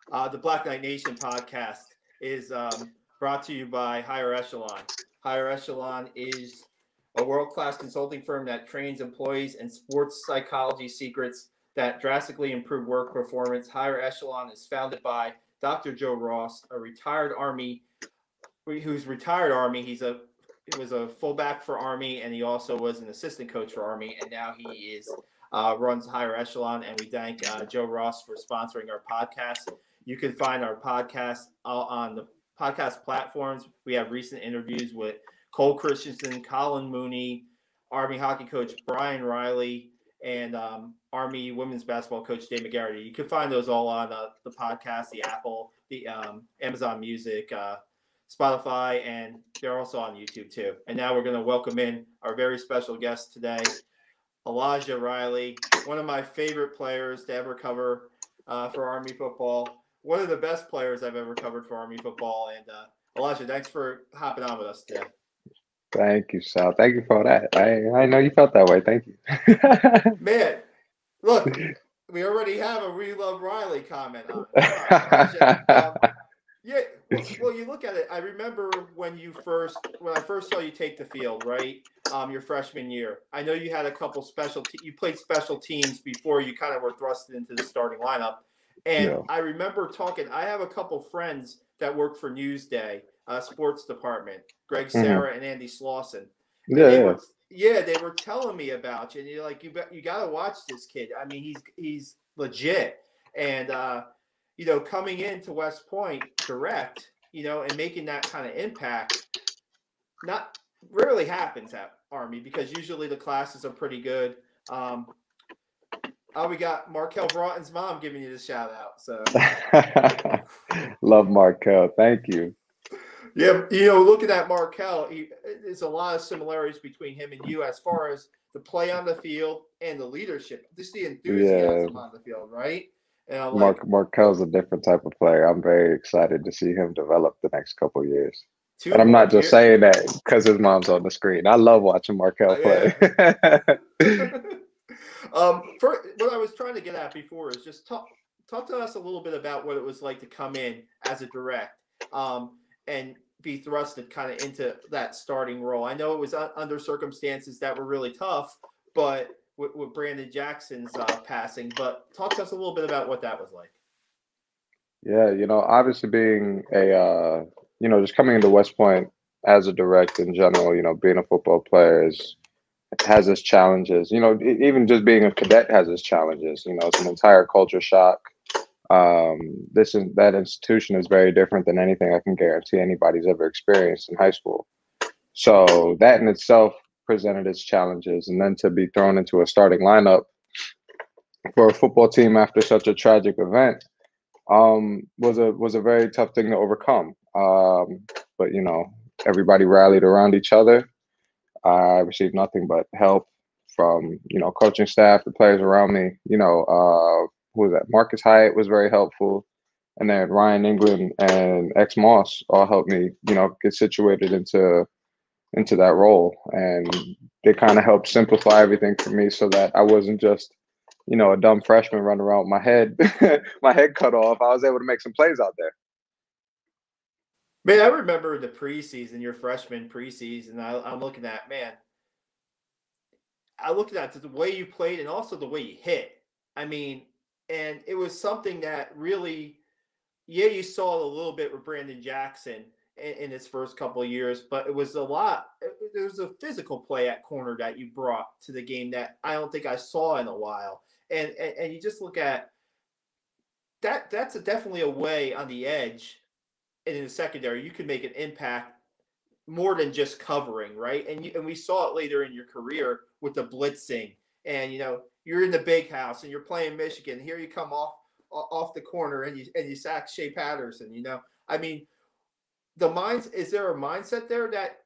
The Black Knight Nation podcast is brought to you by Higher Echelon. Higher Echelon is a world-class consulting firm that trains employees in sports psychology secrets that drastically improve work performance. Higher Echelon is founded by Dr. Joe Ross, a retired Army, who's retired Army. He was a fullback for Army, and he also was an assistant coach for Army, and now he is runs Higher Echelon. And we thank Joe Ross for sponsoring our podcast. You can find our podcast on the podcast platforms. We have recent interviews with Cole Christensen, Colin Mooney, Army hockey coach Brian Reilly, and Army women's basketball coach Dave McGarity. You can find those all on the podcast, the Apple, the Amazon Music, Spotify, and they're also on YouTube too. And now we're going to welcome in our very special guest today, Elijah Reilly, one of my favorite players to ever cover for Army football. One of the best players I've ever covered for Army football. And Elijah, thanks for hopping on with us today. Thank you, Sal. Thank you for that. I know you felt that way. Thank you. Man, look, we already have a "We Love Reilly" comment on it. Yeah, well, you look at it. I remember when I first saw you take the field, right? Your freshman year. I know you had a couple you played special teams before you kind of were thrusted into the starting lineup. And yeah. I remember talking. I have a couple friends that work for Newsday, sports department, Greg Sarah and Andy Slauson. They were telling me about you, and you're like, you got to watch this kid. I mean, he's legit, and coming into West Point direct, and making that kind of impact, not rarely happens at Army because usually the classes are pretty good. We got Markel Broughton's mom giving you the shout out. So love Markel. Thank you. Yeah, looking at Markel, there's a lot of similarities between him and you as far as the play on the field and the leadership, just the enthusiasm on the field, right? And Markel's a different type of player. I'm very excited to see him develop the next couple of years. And I'm not just saying that because his mom's on the screen. I love watching Markel play. What I was trying to get at before is just talk to us a little bit about what it was like to come in as a direct and be thrusted kind of into that starting role. I know it was under circumstances that were really tough, but with Brandon Jackson's passing, but talk to us a little bit about what that was like. Yeah, obviously being just coming into West Point as a direct in general, being a football player has its challenges. Even just being a cadet has its challenges. It's an entire culture shock. That institution is very different than anything I can guarantee anybody's ever experienced in high school. So that in itself presented its challenges, and then to be thrown into a starting lineup for a football team after such a tragic event was a very tough thing to overcome. But everybody rallied around each other. I received nothing but help from coaching staff, the players around me. Who was that? Marcus Hyatt was very helpful, and then Ryan England and X Moss all helped me get situated into that role, and they kind of helped simplify everything for me so that I wasn't just a dumb freshman running around with my head cut off. I was able to make some plays out there. Man, I remember the preseason, your freshman preseason. I'm looking at, the way you played and also the way you hit. I mean, and it was something that really, you saw a little bit with Brandon Jackson in his first couple of years, but it was a lot. There was a physical play at corner that you brought to the game that I don't think I saw in a while. And you just look at that. That's definitely a way on the edge. And in the secondary, you can make an impact more than just covering, right? And we saw it later in your career with the blitzing. And you're in the big house and you're playing Michigan. Here you come off the corner and you sack Shea Patterson. I mean, is there a mindset there that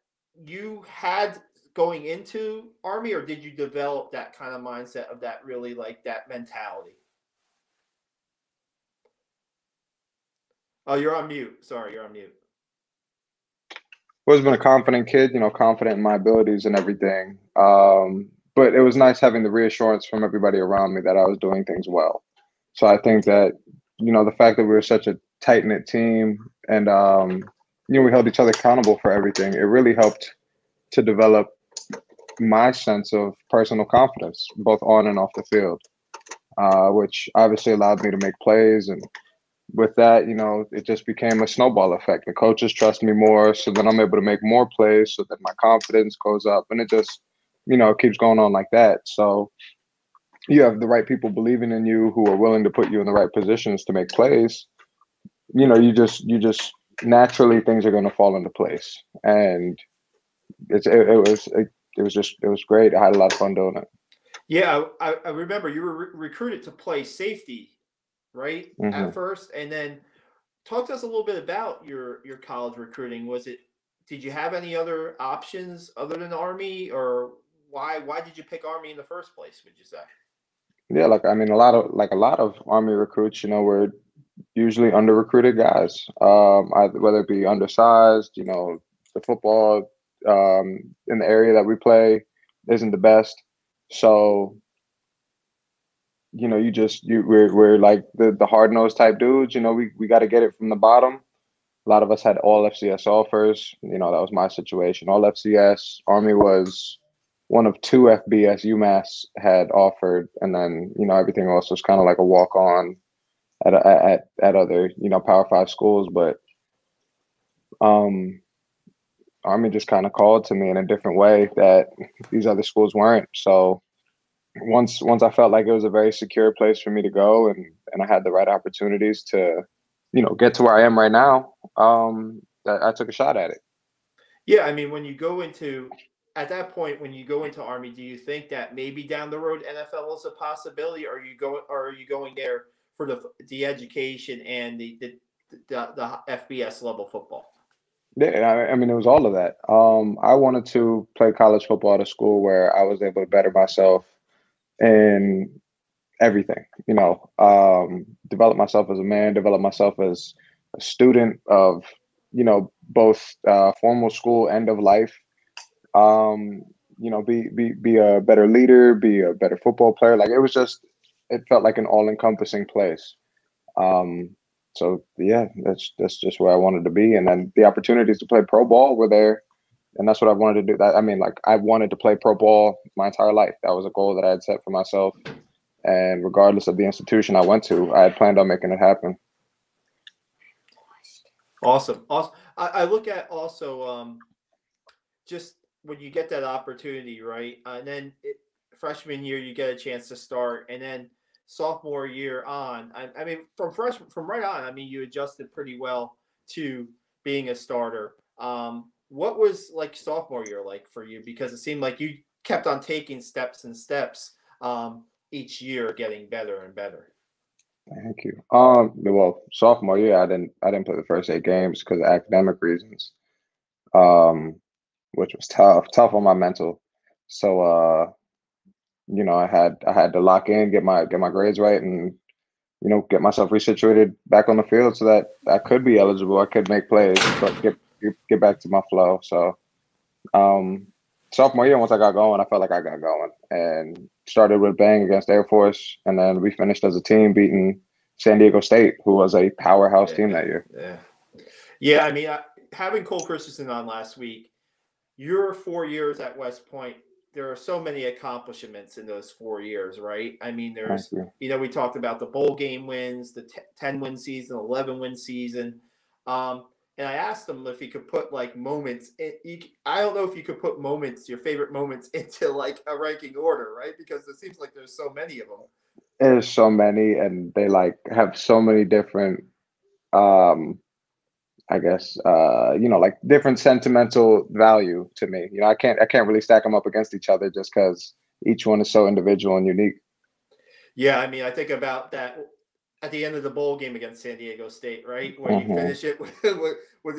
you had going into Army, or did you develop that kind of mindset of that really like that mentality? Oh, you're on mute. Sorry, you're on mute. Always been a confident kid, confident in my abilities and everything. But it was nice having the reassurance from everybody around me that I was doing things well. So I think that the fact that we were such a tight knit team, and we held each other accountable for everything. It really helped to develop my sense of personal confidence, both on and off the field, which obviously allowed me to make plays. And with that, it just became a snowball effect. The coaches trust me more, so then I'm able to make more plays, so that my confidence goes up, and it just, it keeps going on like that. So you have the right people believing in you, who are willing to put you in the right positions to make plays. You just naturally, things are going to fall into place, and it was great. I had a lot of fun doing it. Yeah, I remember you were recruited to play safety, right, at first, and then talk to us a little bit about your college recruiting. Did you have any other options other than Army, or why did you pick Army in the first place, would you say? Yeah, a lot of Army recruits, were usually under recruited guys. Whether it be undersized, the football in the area that we play isn't the best. So, we're like the hard nosed type dudes. We got to get it from the bottom. A lot of us had all FCS offers. That was my situation. All FCS. Army was one of two FBS UMass had offered, and then everything else was kind of like a walk on at other Power 5 schools. But Army just kind of called to me in a different way that these other schools weren't. So once I felt like it was a very secure place for me to go, and I had the right opportunities to get to where I am right now, I took a shot at it. Yeah, I mean, at that point, when you go into Army, do you think that maybe down the road NFL is a possibility, or are you going there for the education and the FBS level football? Yeah, I mean, it was all of that. I wanted to play college football at a school where I was able to better myself in everything, develop myself as a man, develop myself as a student of, both formal school, end of life. Be a better leader, be a better football player. Like, it felt like an all-encompassing place. So yeah, that's just where I wanted to be. And then the opportunities to play pro ball were there, and that's what I wanted to do. I wanted to play pro ball my entire life. That was a goal that I had set for myself. And regardless of the institution I went to, I had planned on making it happen. Awesome. I look at also just when you get that opportunity, right? And then freshman year, you get a chance to start, and then sophomore year on, I mean, from right on, I mean, you adjusted pretty well to being a starter. What was like sophomore year like for you? Because it seemed like you kept on taking steps and steps each year, getting better and better. Thank you. Well, sophomore year, I didn't play the first 8 games because of academic reasons, which was tough on my mental. So, I had to lock in, get my grades right, and get myself resituated back on the field so that I could be eligible. I could make plays, but get back to my flow. So, sophomore year, once I got going, I felt like I got going, and started with a bang against Air Force, and then we finished as a team beating San Diego State, who was a powerhouse team that year. Yeah. I mean, having Cole Christensen on last week, your 4 years at West Point, there are so many accomplishments in those 4 years, right? I mean, we talked about the bowl game wins, the 10-win season, 11-win season. And I asked him if he could put like moments. I don't know if you could put your favorite moments, into like a ranking order, right? Because it seems like there's so many of them. There's so many, and they like have so many different, I guess, like different sentimental value to me. I can't really stack them up against each other just because each one is so individual and unique. Yeah, I mean, I think about that at the end of the bowl game against San Diego State, right? Where you finish it with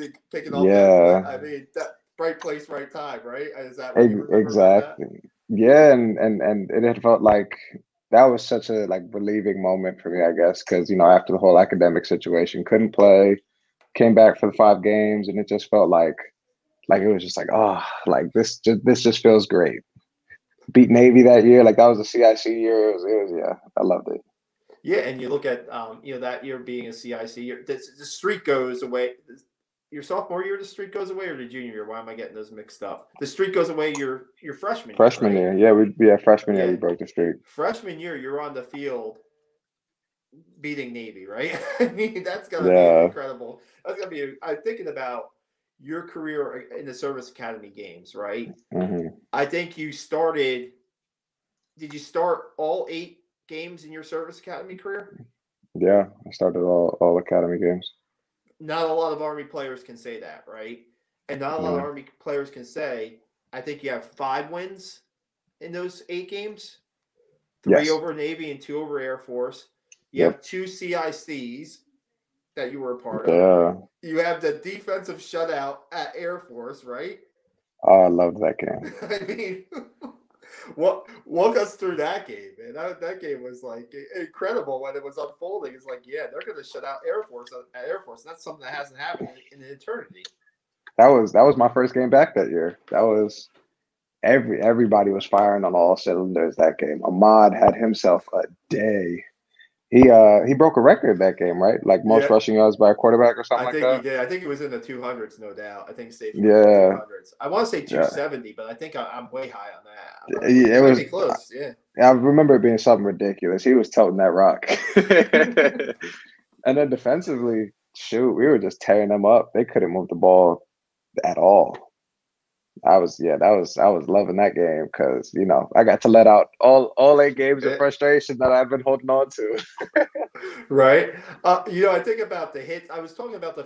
it picking off that. I mean, that right place, right time, right? Is that what you remember exactly? About that? Yeah, and it had felt like that was such a like relieving moment for me, I guess, because after the whole academic situation, couldn't play, came back for the 5 games, and it just felt like it was just like, oh, like this just feels great. Beat Navy that year, like that was a CIC year. It was yeah, I loved it. Yeah, and you look at that year being a CIC, the streak goes away. Your sophomore year, the streak goes away, or the junior year? Why am I getting those mixed up? The streak goes away your freshman year, Freshman right? year, yeah, freshman year Yeah, we broke the streak. freshman year, you're on the field beating Navy, right? I mean, that's gonna be an Yeah. incredible. That's gonna be. I'm thinking about your career in the service academy games, right? Hmm. I think you started. Did you start all 8 games in your service academy career? Yeah, I started all academy games. Not a lot of Army players can say that, right? And not a lot of Yeah. Army players can say, I think you have 5 wins in those 8 games, 3 Yes. over Navy and 2 over Air Force. You Yep. have 2 CICs that you were a part of. Yeah. You have the defensive shutout at Air Force, right? Oh, I loved that game. I mean, walk us through that game, man. That game was like incredible when it was unfolding. It's like, yeah, they're going to shut out Air Force at Air Force. That's something that hasn't happened in an eternity. That was my first game back that year. That was everybody was firing on all cylinders that game. Ahmad had himself a day. He broke a record that game, right? Like most rushing yards by a quarterback or something I think like he that. did. I think it was in the 200s, no doubt. I think safety Yeah. 200s. I want to say 270, but I think I'm way high on that. It might was be close. Yeah. I remember it being something ridiculous. He was toting that rock. And then defensively, shoot, we were just tearing them up. They couldn't move the ball at all. I was loving that game because I got to let out all 8 games of frustration that I've been holding on to. Right. I think about the hits. I was talking about the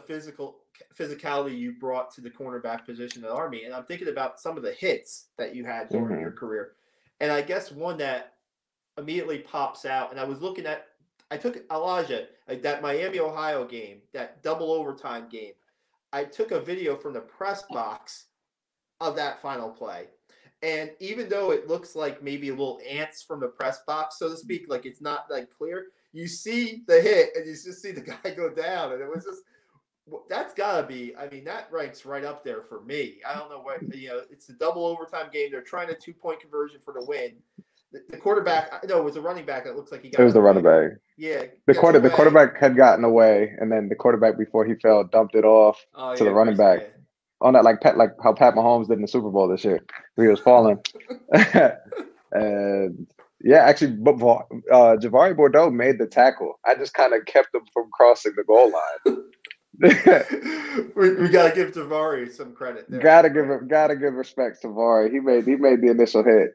physicality you brought to the cornerback position at Army, and I'm thinking about some of the hits that you had during your career. And I guess one that immediately pops out, and I took Elijah, like that Miami, Ohio game, that double overtime game. I took a video from the press box of that final play. And even though it looks like maybe little ants from the press box, so to speak, like it's not like clear, you see the hit and you just see the guy go down. And it was just, that's gotta be, I mean, that ranks right up there for me. I don't know what, it's a double overtime game. They're trying a 2-point conversion for the win. The quarterback, no, it was a running back that looks like he got. It was the running back. Yeah. The quarterback had gotten away, and then the quarterback before he fell dumped it off to the running back. Yeah. On that, like how Pat Mahomes did in the Super Bowl this year, he was falling. And yeah, actually, but Javari Bordeaux made the tackle. I just kind of kept him from crossing the goal line. we gotta give Javari some credit there. Gotta give respect to Javari. He made the initial hit.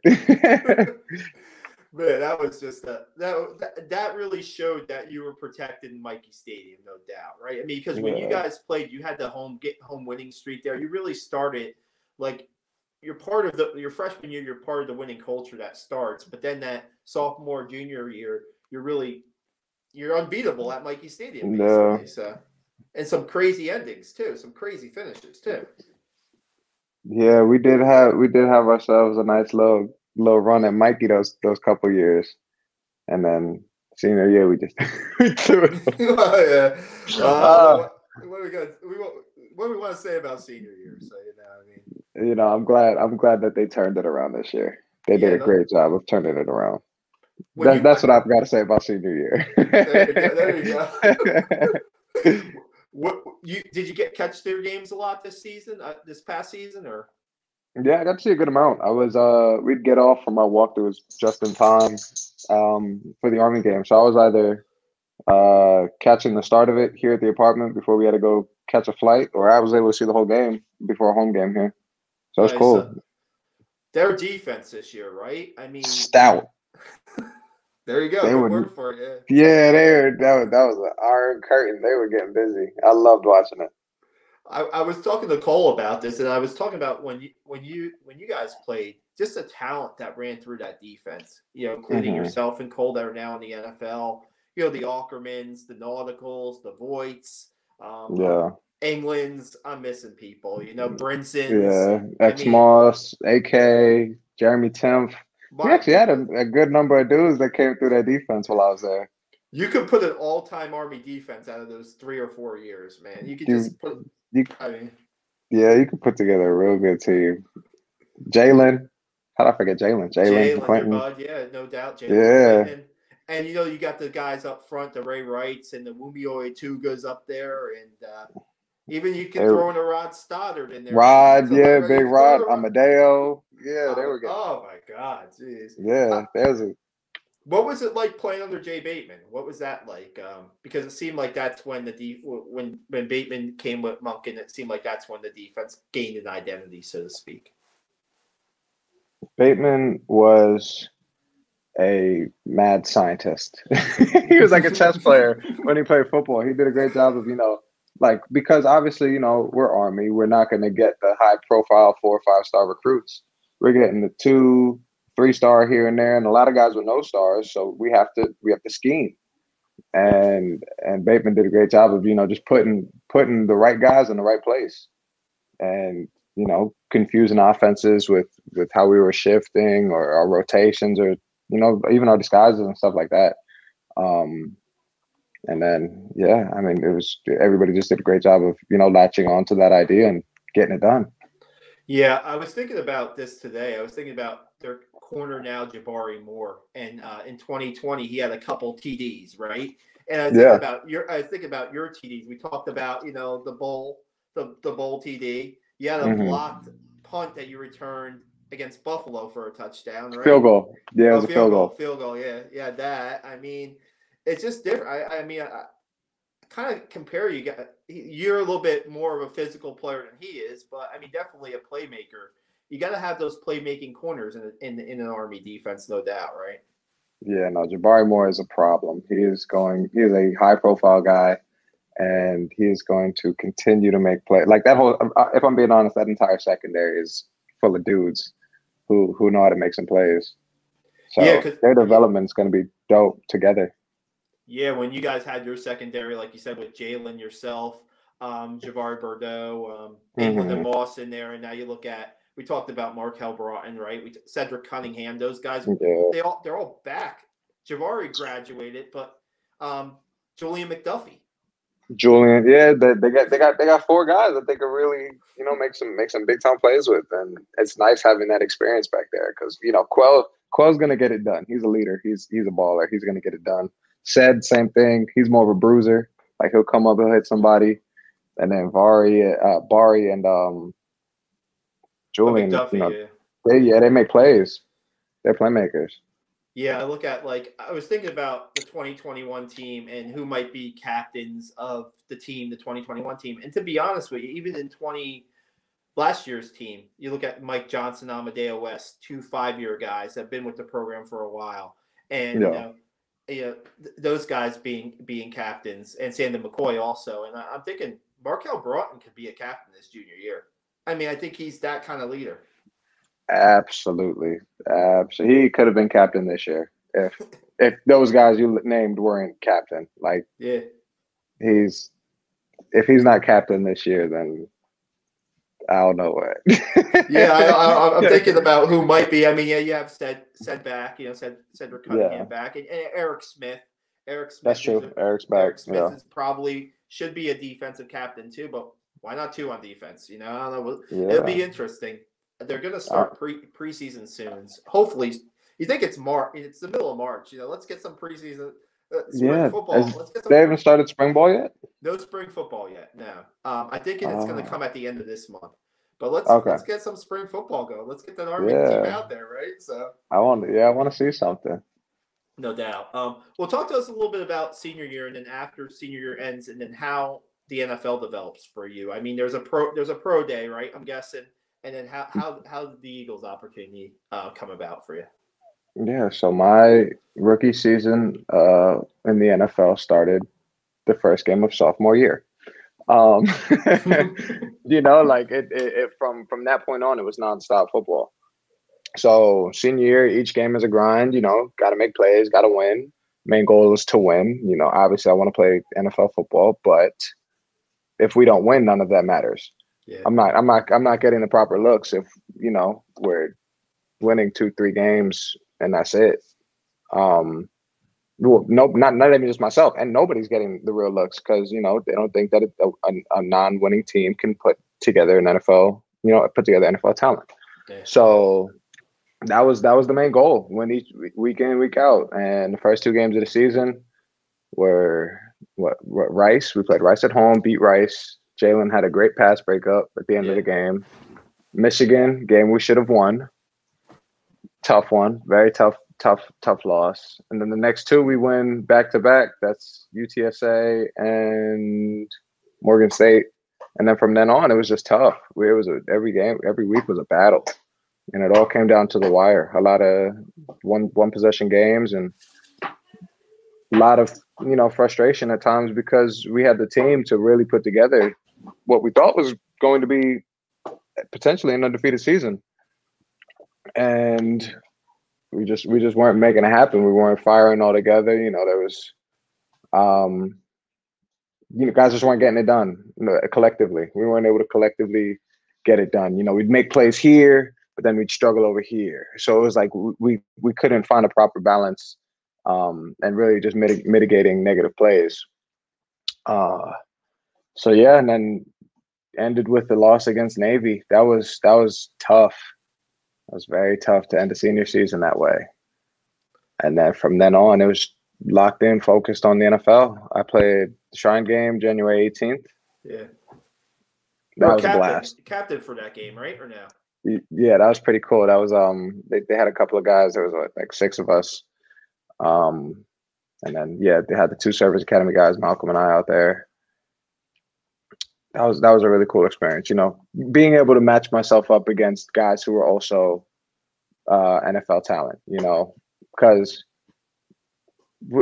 Man, that was just that really showed that you were protected in Michie Stadium, no doubt, right? I mean, because when you guys played, you had the home winning streak there. You really started like you're part of your freshman year. You're part of the winning culture that starts, but then that sophomore, junior year, you're unbeatable at Michie Stadium, basically. No. So, and some crazy endings too, some crazy finishes too. Yeah, we did have ourselves a nice little run at Michie those couple years, and then senior year we just we threw it. What do we want to say about senior year? So I'm glad that they turned it around this year. They did a great job of turning it around. That's what I've got to say about senior year. There you go. Did you catch their games a lot this season? This past season, or? Yeah, I got to see a good amount. I was we'd get off from our walkthroughs just in time for the Army game. So I was either catching the start of it here at the apartment before we had to go catch a flight, or I was able to see the whole game before a home game here. So it's cool. Their defense this year, right? I mean, stout. There you go. Good word for it. Yeah, that was an iron curtain. They were getting busy. I loved watching it. I was talking to Cole about this, and I was talking about when you guys played, just the talent that ran through that defense. Including yourself and Cole that are now in the NFL. The Ackermans, the Nauticals, the Voights, Englands. I'm missing people. Brinsons. Yeah, Moss, AK, Jeremy Tempf. We actually had a good number of dudes that came through that defense while I was there. You could put an all-time Army defense out of those 3 or 4 years, man. You could just put. You could put together a real good team. Jalen, how did I forget Jalen? Jalen, Clinton. your bud, yeah, no doubt. Jalen, Clinton. And you got the guys up front, the Ray Wrights and the Wumio Tugas up there, and even you can throw in a Rod Stoddard in there. Rod, yeah, big Rod, Amadeo, yeah, they were good. Oh my God, jeez. Yeah, there's a. What was it like playing under Jay Bateman? What was that like? Because it seemed like that's when when Bateman came with Monken, it seemed like that's when the defense gained an identity, so to speak. Bateman was a mad scientist. He was like a chess player when he played football. He did a great job of, because obviously, we're Army. We're not going to get the high profile 4 or 5 star recruits. We're getting the 2, 3 star here and there, and a lot of guys with no stars. So we have to scheme. And Bateman did a great job of, just putting the right guys in the right place, and confusing offenses with how we were shifting or our rotations, or even our disguises and stuff like that. And then it was, everybody just did a great job of latching on to that idea and getting it done. Yeah, I was thinking about this today. I was thinking about their corner now, Jabari Moore, and in 2020 he had a couple TDs, right? And I was thinking about your TDs. We talked about the bowl TD. You had a blocked punt that you returned against Buffalo for a touchdown, right? Field goal. Yeah, it was a field goal. Field goal. Yeah. That. I mean, it's just different. I kind of compare you guys. You're a little bit more of a physical player than he is, but I mean, definitely a playmaker. You got to have those playmaking corners in an Army defense, no doubt, right? Yeah, no, Jabari Moore is a problem. He is a high-profile guy, and he is going to continue to make plays. Like that whole, if I'm being honest, that entire secondary is full of dudes who know how to make some plays. So their development is going to be dope together. Yeah, when you guys had your secondary, like you said, with Jalen, yourself, Javari Bordeaux, England and Moss in there, and now you look at, we talked about Markel Broughton, right? Cedric Cunningham, those guys, they're all back. Javari graduated, but Julian McDuffie. They got 4 guys that they could really make some big time plays with, and it's nice having that experience back there because Quell's gonna get it done. He's a leader. He's a baller. He's gonna get it done. Same thing. He's more of a bruiser. Like he'll come up and hit somebody, and then Bari and Julian, McDuffie, they make plays. They're playmakers. Yeah, I look at, I was thinking about the 2021 team and who might be captains of the 2021 team. And to be honest with you, even in last year's team, you look at Mike Johnson, Amadeo West, 2 5-year guys that have been with the program for a while. And, those guys being captains, and Sandon McCoy also. And I'm thinking Markel Broughton could be a captain this junior year. I mean, I think he's that kind of leader. Absolutely. He could have been captain this year if those guys you named weren't captain. If he's not captain this year, then I don't know what. I'm thinking about who might be. I mean, you have Cedric Cunningham back, and Eric Smith. That's true. Eric's back. Eric Smith is probably should be a defensive captain too, but why not 2 on defense? I don't know. It'll be interesting. They're going to start preseason soon. Hopefully, you think it's March? It's the middle of March. Let's get some preseason spring football. They haven't started spring ball yet. No spring football yet. No. I think it's going to come at the end of this month. But let's get some spring football going. Let's get that Army team out there, right? So I want to see something. No doubt. Well, talk to us a little bit about senior year, and then after senior year ends, and then how the NFL develops for you. I mean, there's a pro day, right? I'm guessing. And then how did the Eagles opportunity come about for you? Yeah, so my rookie season in the NFL started the first game of sophomore year. From that point on, it was nonstop football. So senior year, each game is a grind. Got to make plays, got to win. Main goal is to win. Obviously, I want to play NFL football, but if we don't win, none of that matters. Yeah. I'm not getting the proper looks if we're winning 2-3 games and that's it. Not even just myself, and nobody's getting the real looks because they don't think that a non-winning team can put together an NFL, put together NFL talent. Yeah. So that was the main goal. Win each week in, week out. And the first two games of the season were Rice. We played Rice at home, beat Rice. Jalen had a great pass breakup at the end of the game. Michigan game we should have won. Tough one, very tough loss. And then the next two we win back to back. That's UTSA and Morgan State. And then from then on, it was just tough. Every game, every week was a battle, and it all came down to the wire. A lot of one possession games and a lot of frustration at times because we had the team to really put together what we thought was going to be potentially an undefeated season, and we just weren't making it happen. We weren't firing all together. There was guys just weren't getting it done collectively. We weren't able to collectively get it done. We'd make plays here, but then we'd struggle over here. So it was like we couldn't find a proper balance and really just mitigating negative plays. So yeah, and then ended with the loss against Navy. That was tough. It was very tough to end the senior season that way. And then from then on, it was locked in, focused on the NFL. I played the Shrine game January 18th. Yeah. That was a blast. Captain for that game, right? Or no? Yeah, that was pretty cool. That was they had a couple of guys. There was like 6 of us. And then they had the 2 Service Academy guys, Malcolm and I, out there. That was a really cool experience. Being able to match myself up against guys who were also NFL talent. Because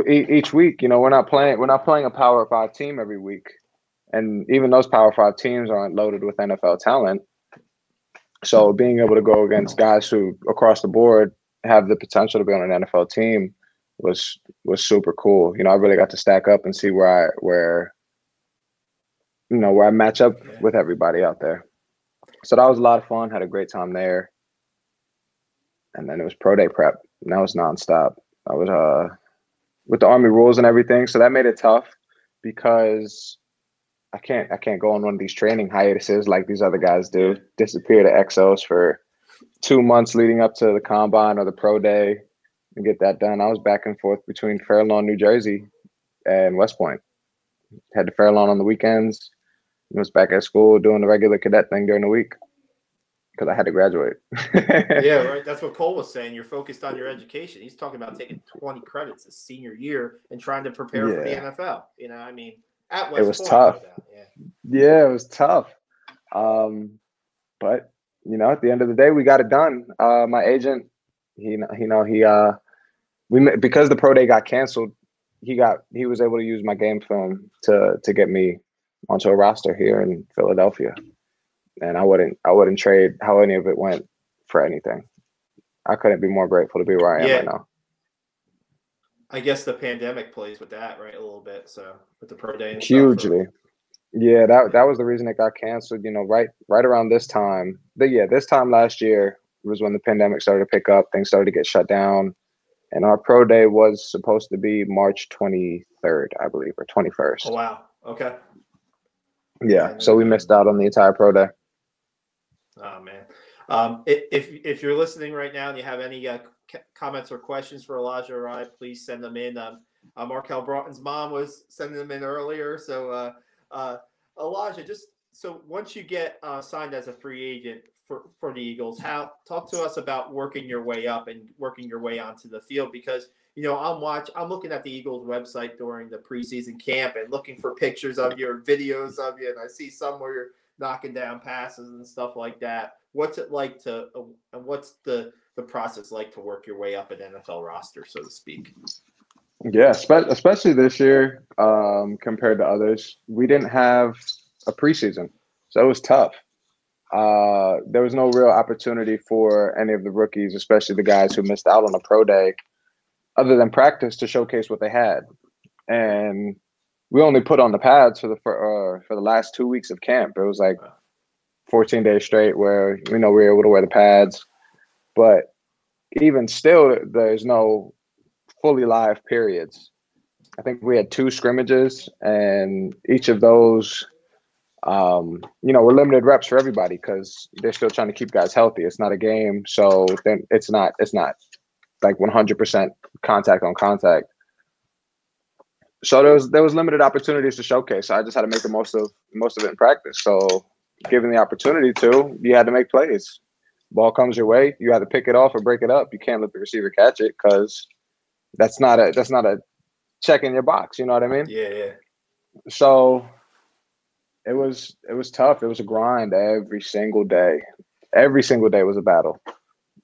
each week, we're not playing a Power 5 team every week, and even those Power 5 teams aren't loaded with NFL talent. So being able to go against guys who across the board have the potential to be on an NFL team was super cool. I really got to stack up and see where I match up with everybody out there. So that was a lot of fun. Had a great time there. And then it was pro day prep, and that was nonstop. I was with the Army rules and everything, so that made it tough because I can't go on one of these training hiatuses like these other guys do. Disappear to Exos for 2 months leading up to the combine or the pro day and get that done. I was back and forth between Fair Lawn, New Jersey, and West Point. Had to Fair Lawn on the weekends. I was back at school doing the regular cadet thing during the week because I had to graduate. Yeah, right. That's what Cole was saying. You're focused on your education. He's talking about taking 20 credits his senior year and trying to prepare for the NFL. At West Point. It was tough. Yeah, it was tough. But at the end of the day, we got it done. My agent, because the pro day got canceled, he was able to use my game film to get me onto a roster here in Philadelphia. And I wouldn't trade how any of it went for anything. I couldn't be more grateful to be where I am right now. I guess the pandemic plays with that, right? A little bit. So with the pro day and hugely. Yeah, that was the reason it got canceled, right around this time. This time last year was when the pandemic started to pick up, things started to get shut down. And our pro day was supposed to be March 23rd, I believe, or 21st. Oh, wow. Okay. Yeah, so we missed out on the entire pro day. Oh, man. If you're listening right now and you have any comments or questions for Elijah or I, please send them in. Markel Broughton's mom was sending them in earlier. So, Elijah, just so once you get signed as a free agent for the Eagles, talk to us about working your way up and working your way onto the field, because I'm looking at the Eagles website during the preseason camp and looking for pictures of you or videos of you, and I see some where you're knocking down passes and stuff like that. What's it like and what's the process like to work your way up an NFL roster, so to speak? Yeah, especially this year compared to others. We didn't have a preseason, so it was tough. There was no real opportunity for any of the rookies, especially the guys who missed out on a pro day, other than practice, to showcase what they had. And we only put on the pads for the last 2 weeks of camp. It was like 14 days straight where we were able to wear the pads. But even still, there's no fully live periods. I think we had 2 scrimmages, and each of those We're limited reps for everybody because they're still trying to keep guys healthy. It's not a game, so then it's not like 100% contact on contact. So there was limited opportunities to showcase. So I just had to make the most of it in practice. So given the opportunity to, you had to make plays. Ball comes your way, you had to pick it off or break it up. You can't let the receiver catch it because that's not a check in your box. You know what I mean? Yeah. So it was tough. It was a grind every single day. Every single day was a battle,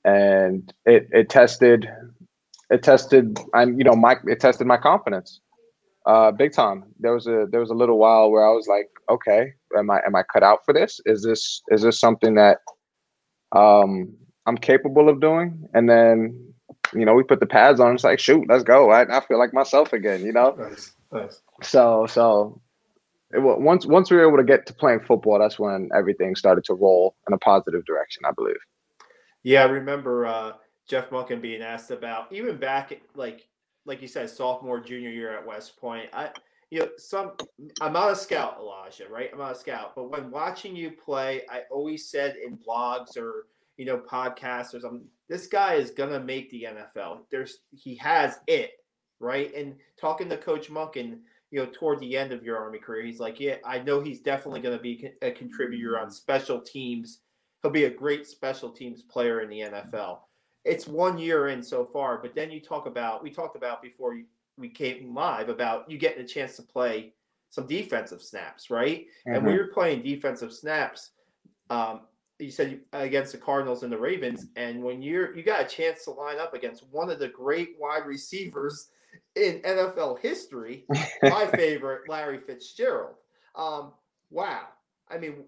and it tested my confidence big time. There was a little while where I was like, okay, am I cut out for this? Is this something that I'm capable of doing? And then we put the pads on. It's like, shoot, let's go. I feel like myself again. Nice. So once we were able to get to playing football, that's when everything started to roll in a positive direction, I believe. Yeah, I remember Jeff Monken being asked about even back like you said, sophomore, junior year at West Point. I'm not a scout, Elijah, right? I'm not a scout, but when watching you play, I always said in blogs or podcasts or something, this guy is gonna make the NFL. He has it, right? And talking to Coach Monken, toward the end of your Army career, he's like, yeah, I know he's definitely going to be a contributor on special teams. He'll be a great special teams player in the NFL. It's 1 year in so far, but then we talked about before we came live about you getting a chance to play some defensive snaps, right? Mm-hmm. And when you're playing defensive snaps, you said against the Cardinals and the Ravens, and when you got a chance to line up against one of the great wide receivers in NFL history, my favorite, Larry Fitzgerald. Wow. I mean,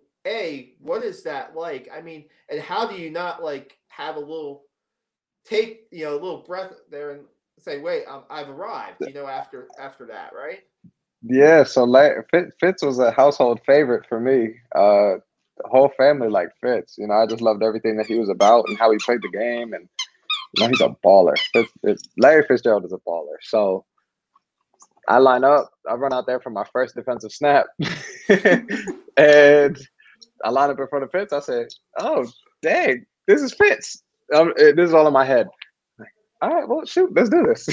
what is that like? I mean, and how do you not like have a little breath there and say, wait, I've arrived, after that, right? Yeah, so Fitz was a household favorite for me. The whole family liked Fitz. I just loved everything that he was about and how he played the game, and he's a baller. Larry Fitzgerald is a baller. So I line up, I run out there for my first defensive snap, and I line up in front of Fitz. I said, "Oh, dang, this is Fitz." This is all in my head. All right, well, shoot, let's do this.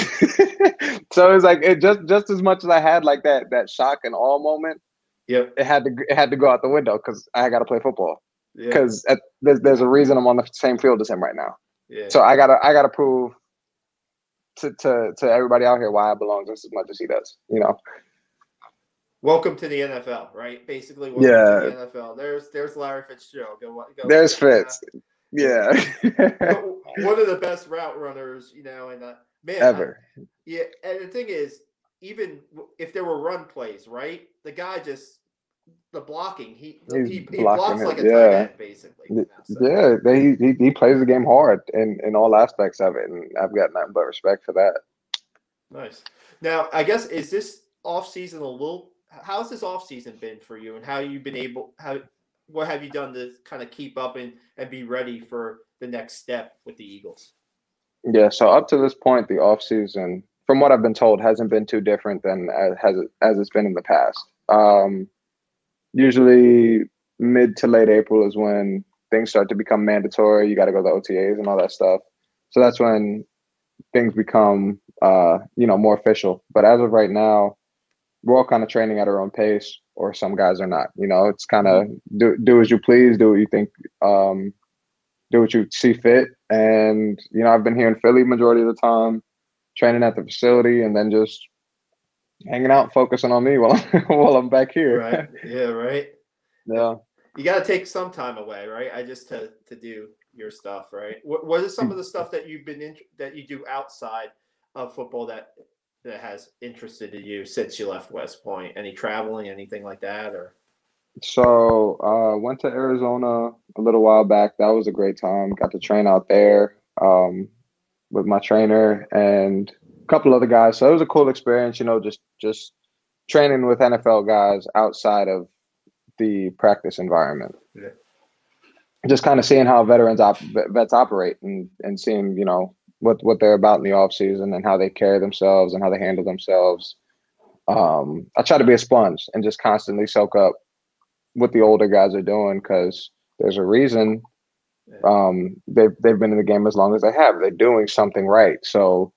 So it's like it just as much as I had like that shock and awe moment. Yep. It had to go out the window because I got to play football. Because there's a reason I'm on the same field as him right now. Yeah. So I gotta prove to everybody out here why I belong just as much as he does. Welcome to the NFL, right? Basically, welcome to the NFL. There's Larry Fitzgerald. Go there's Fitz. Yeah. One of the best route runners, and man, ever. And the thing is, even if there were run plays, right? The guy the blocking, he blocks like a tight end, basically. Yeah, he plays the game hard in all aspects of it, and I've got nothing but respect for that. Nice. Now, I guess, is this offseason how's this offseason been for you, and how you've been what have you done to kind of keep up and be ready for the next step with the Eagles? Yeah, so up to this point, the offseason, from what I've been told, hasn't been too different than as it's been in the past. Usually mid to late April is when things start to become mandatory. You got to go to the OTAs and all that stuff. So that's when things become, more official. But as of right now, we're all kind of training at our own pace, or some guys are not. It's kind of do as you please, do what you think, do what you see fit. And, I've been here in Philly majority of the time, training at the facility, and then just hanging out, focusing on me while I'm back here. Right. Yeah. Right. Yeah. You got to take some time away, right? To do your stuff, right? What is some of the stuff that that you do outside of football that has interested you since you left West Point? Any traveling, anything like that, or? So went to Arizona a little while back. That was a great time. Got to train out there with my trainer and a couple other guys. So it was a cool experience, just training with NFL guys outside of the practice environment. Yeah. Just kind of seeing how vets operate and seeing, what they're about in the off season and how they carry themselves and how they handle themselves. I try to be a sponge and just constantly soak up what the older guys are doing, because there's a reason they've been in the game as long as they have. They're doing something right. So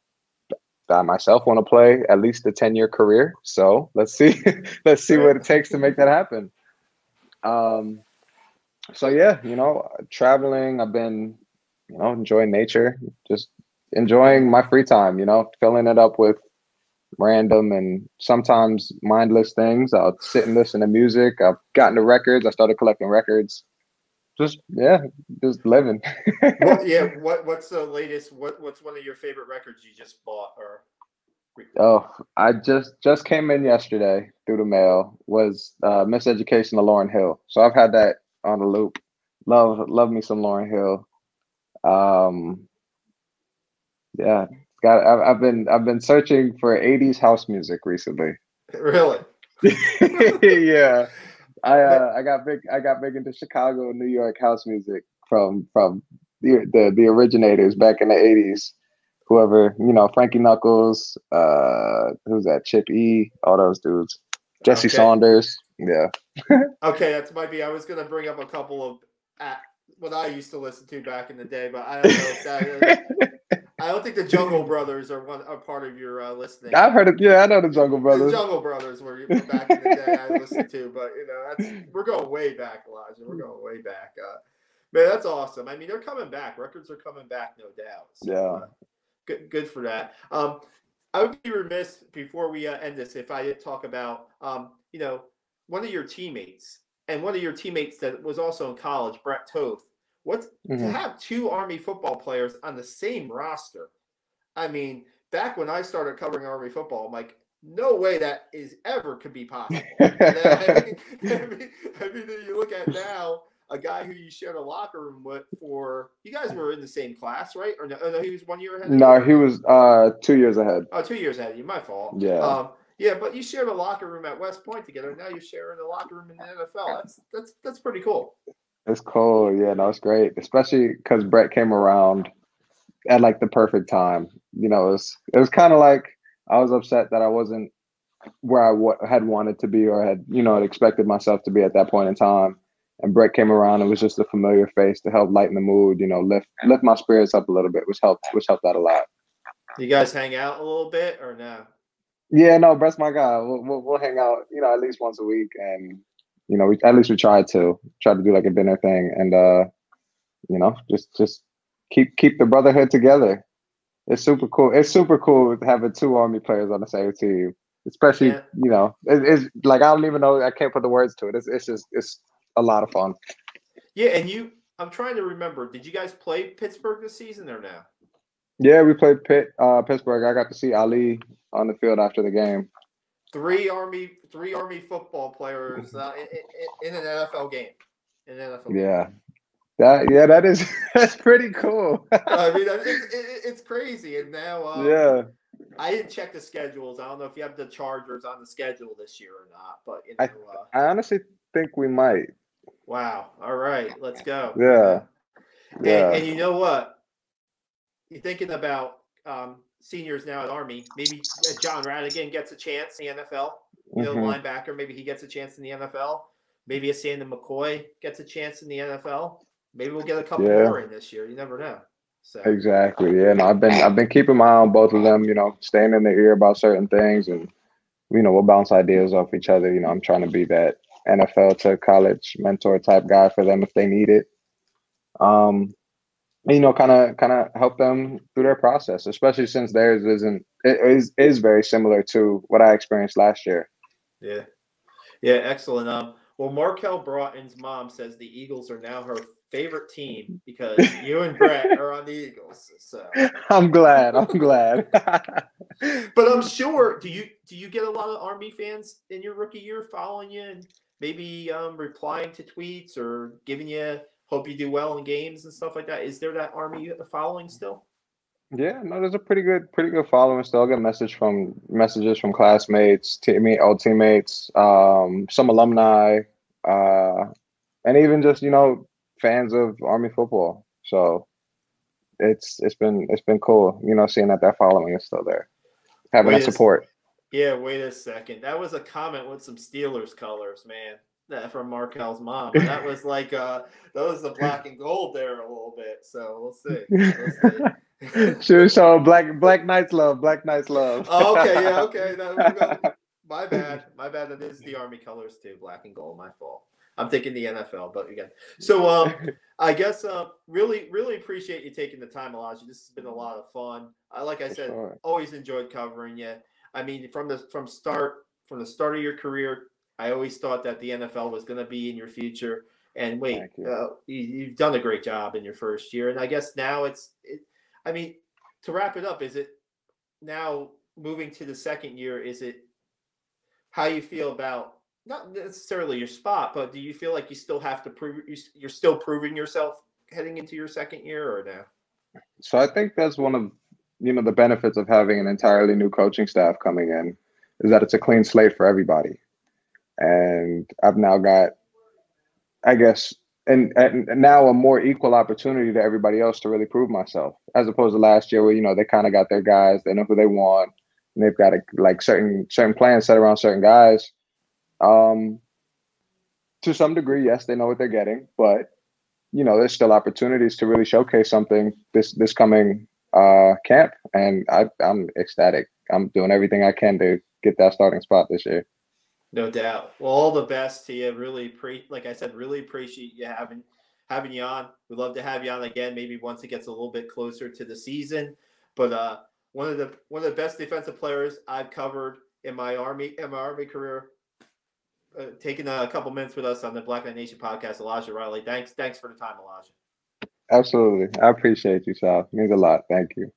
I myself want to play at least a 10-year career. So let's see let's see what it takes to make that happen. So yeah, traveling, I've been, enjoying nature, just enjoying my free time, filling it up with random and sometimes mindless things. I'll sit and listen to music. I've gotten to records. I started collecting records. Just living. What's the latest? What's one of your favorite records you just bought or? Oh, I just came in yesterday through the mail. Was Miseducation of Lauryn Hill. So I've had that on a loop. Love me some Lauryn Hill. Yeah, I've been searching for 80s house music recently. Really? Yeah. I got big into Chicago and New York house music from the originators back in the 80s. Whoever, Frankie Knuckles, who's that? Chip E, all those dudes. Jesse Saunders. Yeah. Okay, that might be. I was gonna bring up a couple of what I used to listen to back in the day, but I don't know if that. I don't think the Jungle Brothers are part of your listening. I've heard it. Yeah, I know the Jungle Brothers. The Jungle Brothers were back in the day I listened to, but we're going way back, Elijah. We're going way back. Man, that's awesome. I mean, they're coming back. Records are coming back, no doubt. So, yeah. Good for that. I would be remiss before we end this if I didn't talk about one of your teammates that was also in college, Brett Toth. To have two Army football players on the same roster? I mean, back when I started covering Army football, I'm like, no way that could be possible. I mean, you look at now a guy who you shared a locker room with you guys were in the same class, right? Or no, he was 1 year ahead of you? No, he was 2 years ahead. Oh, 2 years ahead of you. My fault. Yeah. Yeah, but you shared a locker room at West Point together. Now you're sharing a locker room in the NFL. That's pretty cool. It's cool. Yeah, no, it's great. Especially because Brett came around at like the perfect time. It was kind of like I was upset that I wasn't where I had wanted to be or had expected myself to be at that point in time. And Brett came around and was just a familiar face to help lighten the mood. Lift my spirits up a little bit, which helped out a lot. You guys hang out a little bit or no? Yeah, no, Brett's my guy. We'll hang out, at least once a week, and we try to do like a dinner thing, and just keep the brotherhood together. It's super cool. It's super cool having two Army players on the same team, especially it's like I don't even know. I can't put the words to it. It's a lot of fun. Yeah, and I'm trying to remember. Did you guys play Pittsburgh this season or no? Yeah, we played Pittsburgh. I got to see Ali on the field after the game. Three Army football players in an NFL game. Yeah. That's pretty cool. I mean, it's crazy. And now, I didn't check the schedules. I don't know if you have the Chargers on the schedule this year or not, but I honestly think we might. Wow. All right, let's go. Yeah. And you know what? You're thinking about seniors now at Army. Maybe John Radigan gets a chance in the NFL. Linebacker. Maybe he gets a chance in the NFL. Maybe a Sandon McCoy gets a chance in the NFL. Maybe we'll get a couple more in this year. You never know. So. Exactly. Yeah. No, I've been keeping my eye on both of them. Staying in their ear about certain things, and we'll bounce ideas off each other. I'm trying to be that NFL to college mentor type guy for them if they need it. Kind of help them through their process, especially since theirs is very similar to what I experienced last year. Yeah. Yeah. Excellent. Well, Markel Broughton's mom says the Eagles are now her favorite team because you and Brett are on the Eagles. So I'm glad. But I'm sure. Do you get a lot of Army fans in your rookie year following you and maybe replying to tweets or giving you hope you do well in games and stuff like that? Is there that Army following still? Yeah, no, there's a pretty good following still. I get messages from classmates, old teammates, some alumni, and even just fans of Army football. So it's been cool, seeing that following is still there, having that support. Yeah, wait a second. That was a comment with some Steelers colors, man. that from Markel's mom. And that was like that was the black and gold there a little bit. So we'll see. Sure. So Black Knights love. Black Knights love. Oh, okay, yeah, okay. My bad. My bad. That is the Army colors too, black and gold. My fault. I'm thinking the NFL, but again. So I guess really appreciate you taking the time, Elijah. This has been a lot of fun. Like I said, Sure. always enjoyed covering you. I mean, from the start of your career, I always thought that the NFL was going to be in your future. And wait, Thank you. you've done a great job in your first year. And I guess now I mean, to wrap it up, is it now moving to the second year? Is it how you feel about not necessarily your spot, but do you feel like you still have to prove you're still proving yourself heading into your second year or now? So I think that's one of the benefits of having an entirely new coaching staff coming in is that it's a clean slate for everybody. And I've now got, I guess, and now a more equal opportunity to everybody else to really prove myself, as opposed to last year where they kind of got their guys, they know who they want, and they've got certain plans set around certain guys. To some degree, yes, they know what they're getting, but there's still opportunities to really showcase something this coming camp, and I'm ecstatic. I'm doing everything I can to get that starting spot this year. No doubt. Well, all the best to you. Really like I said, really appreciate you having you on. We'd love to have you on again, maybe once it gets a little bit closer to the season. But one of the best defensive players I've covered in my Army career, taking a couple minutes with us on the Black Knight Nation podcast, Elijah Reilly. Thanks for the time, Elijah. Absolutely. I appreciate you, Sal. It means a lot. Thank you.